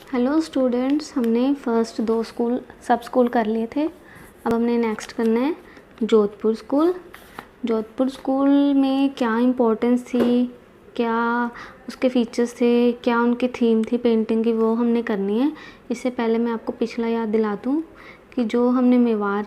Hello students, हमने first 2 school सब school कर लिए थे। अब हमने नेक्स्ट करना है जोधपुर स्कूल। जोधपुर स्कूल में क्या इम्पोर्टेंस थी, क्या उसके फीचर्स थे, क्या उनकी थीम थी पेंटिंग की, वो हमने करनी है। इससे पहले मैं आपको पिछला याद दिला दूँ कि जो हमने मेवाड़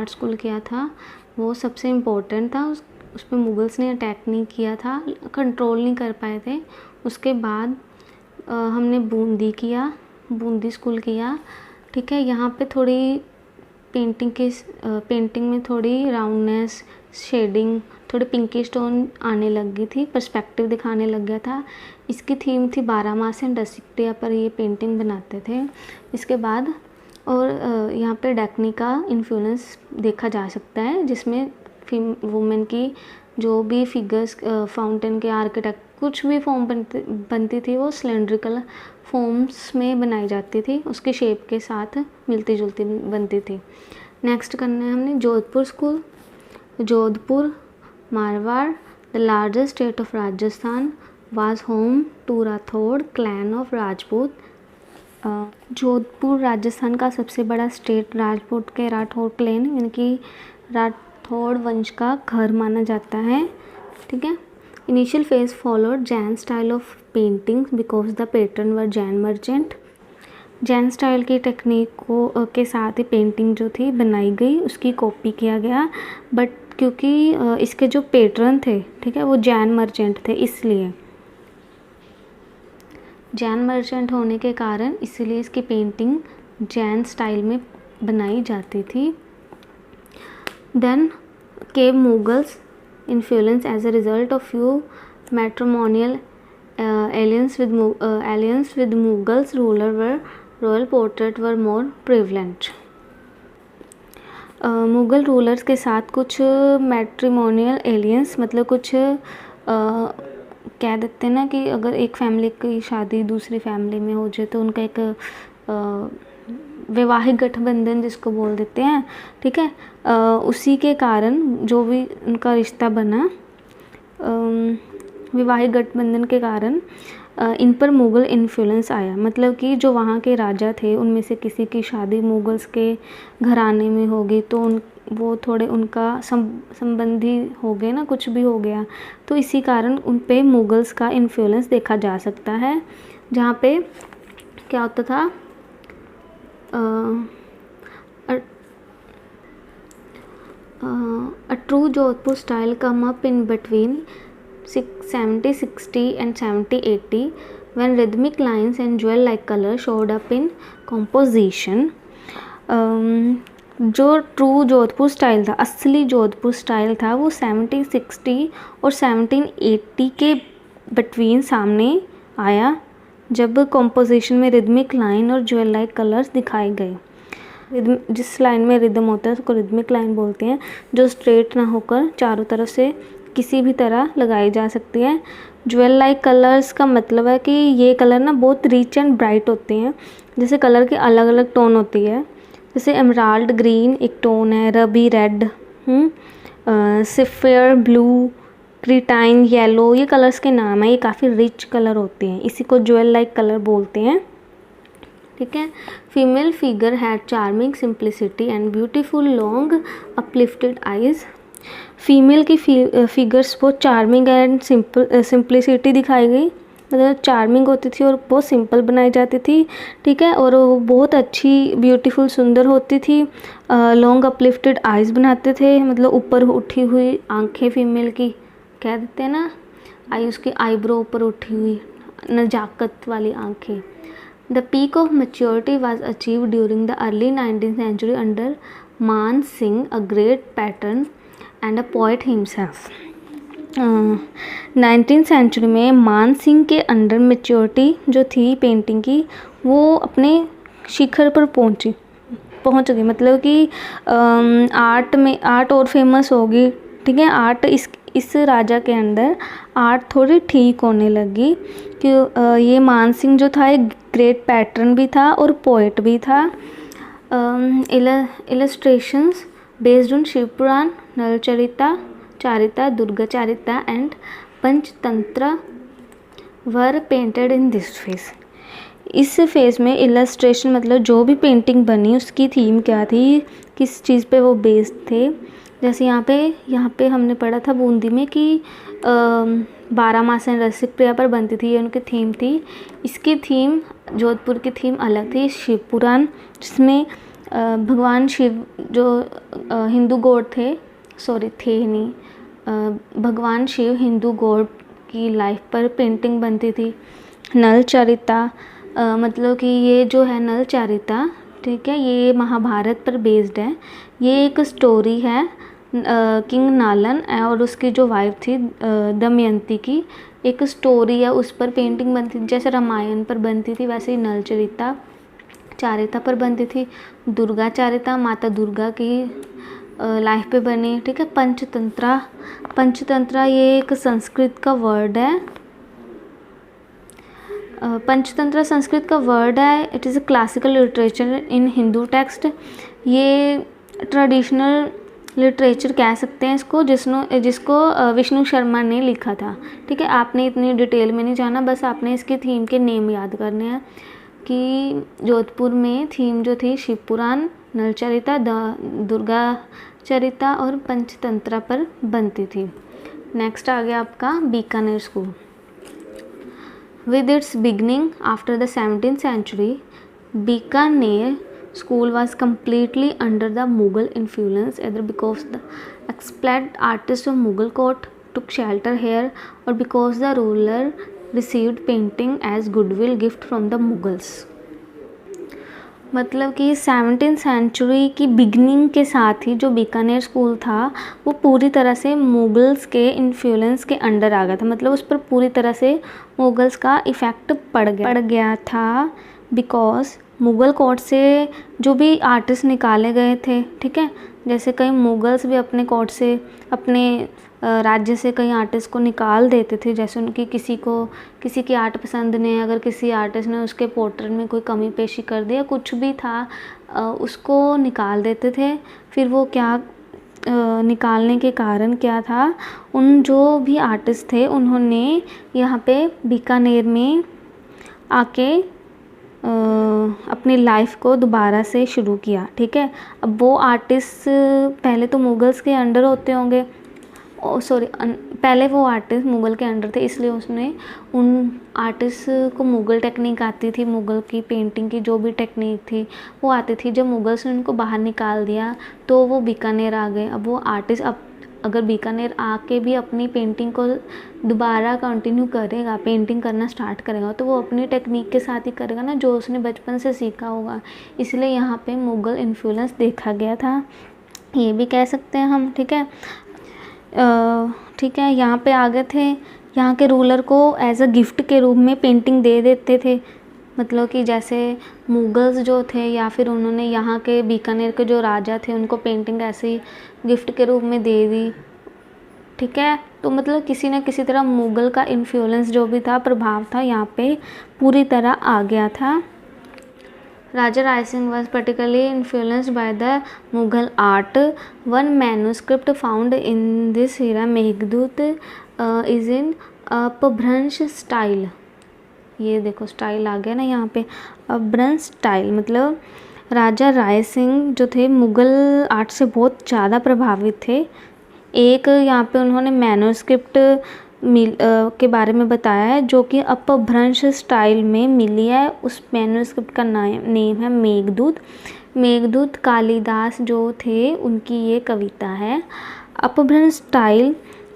स्कूल किया था वो सबसे इम्पोर्टेंट था। उस पर मुगल्स ने अटैक नहीं किया था, कंट्रोल नहीं कर पाए थे। उसके बाद हमने बूंदी स्कूल किया। ठीक है, यहाँ पे थोड़ी पेंटिंग में थोड़ी राउंडनेस, शेडिंग, थोड़ी पिंकी टोन आने लग गई थी, पर्सपेक्टिव दिखाने लग गया था। इसकी थीम थी 12 मास एंड डसिक्टिया पर ये पेंटिंग बनाते थे। इसके बाद और यहाँ पे डेकनी का इन्फ्लुएंस देखा जा सकता है, जिसमें वुमेन की जो भी फिगर्स, फाउंटेन के आर्किटेक्ट कुछ भी फॉर्म बनती थी वो सिलेंड्रिकल फॉर्म्स में बनाई जाती थी, उसके शेप के साथ मिलती जुलती बनती थी। नेक्स्ट करना है हमने Jodhpur school. Jodhpur Marwar, the largest state of Rajasthan, was home to Rathore clan of Rajput. Jodhpur Rajasthan का सबसे बड़ा स्टेट राजपूत के राठौड़ क्लैन यानी कि राठौड़ वंश का घर माना जाता है। ठीक है, initial phase followed Jain style of painting because the pattern were Jain merchant. Jain style की टेक्निक को के साथ ही पेंटिंग जो थी बनाई गई, उसकी कॉपी किया गया। बट क्योंकि इसके जो पैटर्न थे, ठीक है, वो जैन मर्चेंट थे, इसलिए जैन मर्चेंट होने के कारण इसलिए इसकी पेंटिंग जैन स्टाइल में बनाई जाती थी। Then came Mughals influence as a result of few matrimonial alliance with Mughals ruler where royal portrait were more prevalent. Mughal rulers के साथ कुछ मैट्रिमोनियल एलियंस, मतलब कुछ कह देते हैं ना कि अगर एक फैमिली की शादी दूसरी फैमिली में हो जाए तो उनका एक वैवाहिक गठबंधन जिसको बोल देते हैं, ठीक है, उसी के कारण जो भी उनका रिश्ता बना, वैवाहिक गठबंधन के कारण इन पर मुग़ल इन्फ्लुएंस आया। मतलब कि जो वहाँ के राजा थे उनमें से किसी की शादी मुग़ल्स के घराने में हो गई तो वो थोड़े उनका संबंधी हो गए ना, कुछ भी हो गया, तो इसी कारण उन पे मुग़ल्स का इन्फ्लुएंस देखा जा सकता है। जहाँ पे क्या होता था, a true Jodhpur style come up in between 70-60 and 70-80 when rhythmic lines and jewel-like color showed up in composition. जो ट्रू जोधपुर स्टाइल था, असली जोधपुर स्टाइल था, वो 70-60 और 1780 के बिटवीन सामने आया, जब कॉम्पोजिशन में रिदमिक लाइन और ज्वेल लाइक कलर्स दिखाए गए। जिस लाइन में रिदम होता है उसको रिदमिक लाइन बोलते हैं, जो स्ट्रेट ना होकर चारों तरफ से किसी भी तरह लगाई जा सकती है। ज्वेल लाइक कलर्स का मतलब है कि ये कलर ना बहुत रिच एंड ब्राइट होते हैं, जैसे कलर के अलग अलग टोन होती है। जैसे एमराल्ड ग्रीन एक टोन है, रबी रेड, सिफेयर ब्लू, क्रिटाइन येलो, ये कलर्स के नाम है। ये काफ़ी रिच कलर होते हैं, इसी को ज्वेल लाइक कलर बोलते हैं। ठीक है, female figure had charming simplicity and beautiful long uplifted eyes. Female की फिगर्स बहुत चार्मिंग एंड सिंप्लिसिटी दिखाई गई, मतलब चार्मिंग होती थी और बहुत सिंपल बनाई जाती थी। ठीक है, और वो बहुत अच्छी ब्यूटीफुल सुंदर होती थी। लॉन्ग अपलिफ्टेड आइज़ बनाते थे, मतलब ऊपर उठी हुई आंखें फीमेल की, कह देते हैं ना, उसकी आईब्रो ऊपर उठी हुई नजाकत वाली आंखें। The peak of maturity was achieve during the early 19th century under Man Singh, a great pattern and a poet himself. 19th century में मान सिंह के अंडर मैच्योरिटी जो थी पेंटिंग की, वो अपने शिखर पर पहुंच गई। मतलब कि आर्ट और फेमस होगी। ठीक है, आर्ट इस राजा के अंदर आर्ट थोड़ी ठीक होने लगी कि ये मान सिंह जो था एक ग्रेट पैटर्न भी था और पोएट भी था। Illustrations based on Shivpuran, Charita, Durga Charita and Panchatantra were painted in this face. इस फेज़ में इलस्ट्रेशन मतलब जो भी पेंटिंग बनी उसकी थीम क्या थी, किस चीज़ पे वो बेस्ड थे। जैसे यहाँ पे हमने पढ़ा था बूंदी में कि 12 मासन रसिक प्रिया पर बनती थी, ये उनकी थीम थी। इसकी थीम, जोधपुर की थीम अलग थी, शिव पुराण, जिसमें भगवान शिव जो हिंदू गॉड थे, भगवान शिव हिंदू गॉड की लाइफ पर पेंटिंग बनती थी। नल चरिता मतलब कि ये जो है नल चरिता, ठीक है, ये महाभारत पर बेस्ड है। ये एक स्टोरी है किंग नालन और उसकी जो वाइफ थी दमयंती की एक स्टोरी है, उस पर पेंटिंग बनती थी। जैसे रामायण पर बनती थी वैसे ही नल चारिता पर बनती थी। दुर्गा चारिता माता दुर्गा की लाइफ पे बनी, ठीक है। पंचतंत्रा ये एक संस्कृत का वर्ड है। पंचतंत्र संस्कृत का वर्ड है। It is a classical literature in Hindu text. ये ट्रेडिशनल लिटरेचर कह सकते हैं इसको, जिसको विष्णु शर्मा ने लिखा था, ठीक है। आपने इतनी डिटेल में नहीं जाना, बस आपने इसकी थीम के नेम याद करने हैं कि जोधपुर में थीम जो थी शिव पुराण, नल चरिता, दुर्गा चरिता और पंचतंत्रा पर बनती थी। नेक्स्ट आ गया आपका Bikaner school. With its beginning after the 17th century, Bikaner school was completely under the Mughal influence, either because the expelled artists of Mughal court took shelter here or because the ruler received painting as goodwill gift from the Mughals. मतलब कि 17th century की beginning के साथ ही जो Bikaner school था वो पूरी तरह से मुगल्स के इन्फ्लुएंस के अंडर आ गया था। मतलब उस पर पूरी तरह से मुगल्स का इफ़ेक्ट पड़ गया था, बिकॉज मुग़ल कोर्ट से जो भी आर्टिस्ट निकाले गए थे, ठीक है। जैसे कई मुगल्स भी अपने कोर्ट से, अपने राज्य से कई आर्टिस्ट को निकाल देते थे। जैसे उनकी किसी की आर्ट पसंद नहीं, अगर किसी आर्टिस्ट ने उसके पोर्ट्रेट में कोई कमी पेशी कर दी या कुछ भी था, उसको निकाल देते थे। फिर वो निकालने के कारण क्या था, उन जो भी आर्टिस्ट थे उन्होंने यहाँ पे बीकानेर में आके अपनी लाइफ को दोबारा से शुरू किया, ठीक है। अब वो आर्टिस्ट पहले तो मुगल्स के अंडर होते होंगे, पहले वो आर्टिस्ट मुग़ल के अंडर थे, इसलिए उसने उन आर्टिस्ट को मुग़ल टेक्निक आती थी, मुग़ल की पेंटिंग की जो भी टेक्निक थी वो आती थी। जब मुगल्स ने उनको बाहर निकाल दिया तो वो बीकानेर आ गए। अब वो आर्टिस्ट अगर बीकानेर आके भी अपनी पेंटिंग को दोबारा कंटिन्यू करेगा, पेंटिंग करना स्टार्ट करेगा, तो वो अपनी टेक्निक के साथ ही करेगा ना, जो उसने बचपन से सीखा होगा। इसलिए यहाँ पे मुग़ल इन्फ्लुएंस देखा गया था, ये भी कह सकते हैं हम, ठीक है। ठीक है, यहाँ पे आ गए थे। यहाँ के रूलर को एज अ गिफ्ट के रूप में पेंटिंग दे देते थे। मतलब कि जैसे मुगल्स जो थे या फिर उन्होंने यहाँ के बीकानेर के जो राजा थे उनको पेंटिंग ऐसे ही गिफ्ट के रूप में दे दी, ठीक है। तो मतलब किसी न किसी तरह मुग़ल का इन्फ्लुएंस जो भी था, प्रभाव था, यहाँ पे पूरी तरह आ गया था। Raja Rai Singh was particularly influenced by the Mughal art. One manuscript found in this era, Meghdut, is in अपभ्रंश स्टाइल। ये देखो स्टाइल आ गया ना यहाँ पे, अपभ्रंश स्टाइल। मतलब राजा राय सिंह जो थे मुग़ल आर्ट से बहुत ज़्यादा प्रभावित थे। एक यहाँ पे उन्होंने मैन्युस्क्रिप्ट के बारे में बताया है जो कि अपभ्रंश स्टाइल में मिली है। उस मैन्युस्क्रिप्ट का नेम है मेघदूत। कालिदास जो थे उनकी ये कविता है। अपभ्रंश स्टाइल,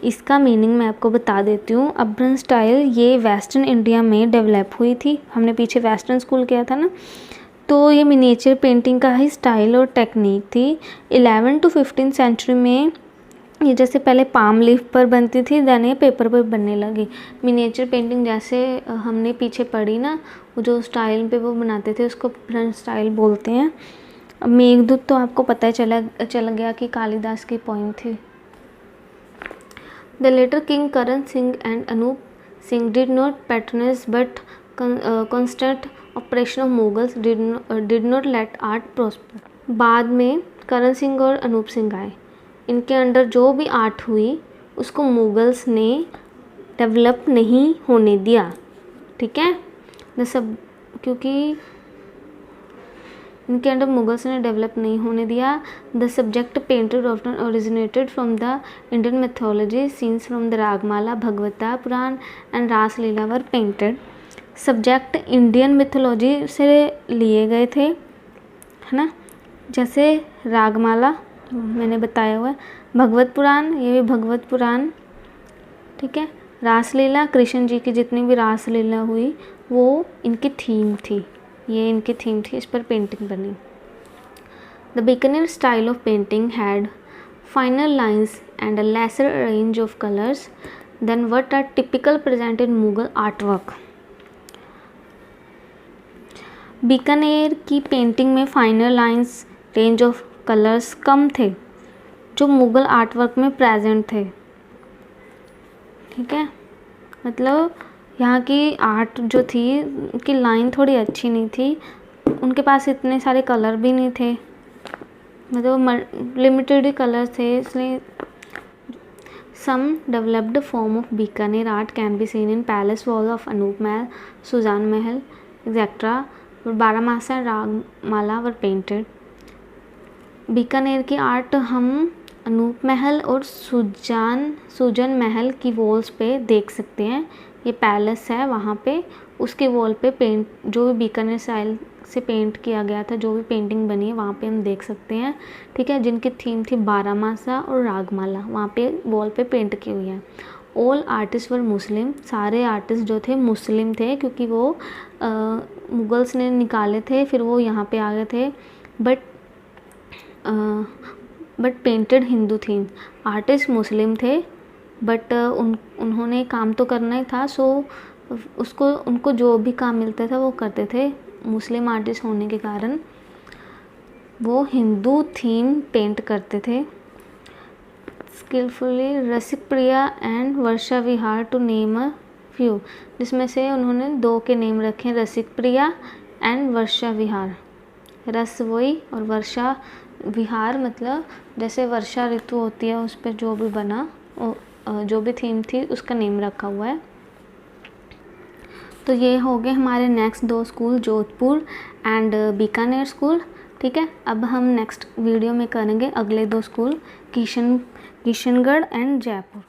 इसका मीनिंग मैं आपको बता देती हूँ। अपभ्रंश स्टाइल ये वेस्टर्न इंडिया में डेवलप हुई थी। हमने पीछे वेस्टर्न स्कूल किया था ना, तो ये मिनिएचर पेंटिंग का ही स्टाइल और टेक्निक थी। 11 to 15 सेंचुरी में ये जैसे पहले पाम लीफ पर बनती थी, देन ये पेपर पर बनने लगी। मिनिएचर पेंटिंग जैसे हमने पीछे पढ़ी ना, वो जो स्टाइल पे वो बनाते थे उसको अपभ्रंश स्टाइल बोलते हैं। मेघदूत तो आपको पता है चल गया कि कालिदास की पोएम थी। The later king Karan Singh and Anup Singh did not patronize but constant operation of Mughals did not let art prosper. बाद में करण सिंह और अनूप सिंह आए, इनके अंडर जो भी आर्ट हुई उसको मुगल्स ने डेवलप नहीं होने दिया, ठीक है। क्योंकि इनके अंडर मुगल्स ने डेवलप नहीं होने दिया। The subject painted often originated from the Indian mythology, scenes from the Ragamala, Bhagavata Purana and Raslila were painted. Subject Indian mythology से लिए गए थे, है ना, जैसे रागमाला मैंने बताया हुआ है, भगवत पुराण, ये भी भगवत पुराण, ठीक है। रासलीला, कृष्ण जी की जितनी भी रासलीला हुई वो इनकी थीम थी, ये इनकी थीम थी, इस पर पेंटिंग बनी। The Bikaner style of painting had finer lines and a lesser range of colours than what are typical present in Mughal art work. Bikaner की पेंटिंग में finer lines, range of colours कम थे जो मुगल आर्ट वर्क में प्रेजेंट थे, ठीक है। मतलब यहाँ की आर्ट जो थी उनकी लाइन थोड़ी अच्छी नहीं थी, उनके पास इतने सारे कलर भी नहीं थे, मतलब लिमिटेड ही कलर थे, इसलिए some developed form of Bikaner art can be seen in palace wall of Anup Mahal, Sujan Mahal etcetera. Baramasa and Ragamala were painted. Bikaner की आर्ट हम अनूप महल और सुजन महल की वॉल्स पे देख सकते हैं। ये पैलेस है, वहाँ पे उसके वॉल पे पेंट, जो भी बीकानेर स्टाइल से पेंट किया गया था, जो भी पेंटिंग बनी है वहाँ पे हम देख सकते हैं, ठीक है, जिनकी थीम थी बारामासा और रागमाला, वहाँ पे वॉल पे पेंट की हुई है। ऑल आर्टिस्ट वर मुस्लिम, सारे आर्टिस्ट जो थे मुस्लिम थे, क्योंकि वो मुगल्स ने निकाले थे, फिर वो यहाँ पे आ गए थे, but painted Hindu theme. Artist Muslim थे, बट उन्होंने काम तो करना ही था, सो उनको जो भी काम मिलता था वो करते थे। मुस्लिम आर्टिस्ट होने के कारण वो हिंदू थीम पेंट करते थे। Skilfully Rasik Priya and Varsha Vihar to name a few, जिसमें से उन्होंने 2 के नेम रखे, रसिक प्रिया एंड वर्षा विहार। रस वही और वर्षा विहार मतलब जैसे वर्षा ऋतु होती है उस पर जो भी बना, जो भी थीम थी उसका नेम रखा हुआ है। तो ये हो गए हमारे next 2 school, Jodhpur and Bikaner school, ठीक है। अब हम नेक्स्ट वीडियो में करेंगे अगले 2 स्कूल, किशनगढ़ एंड जयपुर।